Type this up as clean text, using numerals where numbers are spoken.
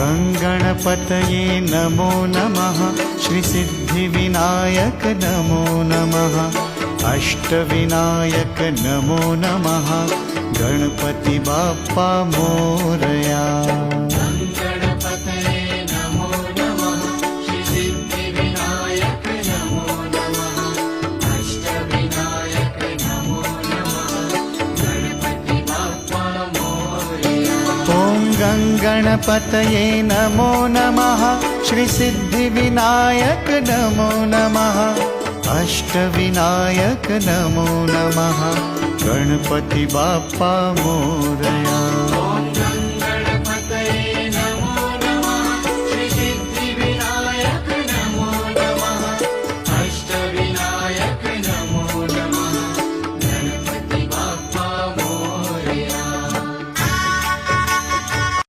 गङ्गणपतये नमो नमः। श्रीसिद्धिविनायक नमो नमः। अष्टविनायक नमो नमः। गणपति बाप्पा मोरया। गणपतये नमो नमः। श्रीसिद्धिविनायक नमो नमः। अष्टविनायक नमो नमः। गणपति बाप्पा मोरया।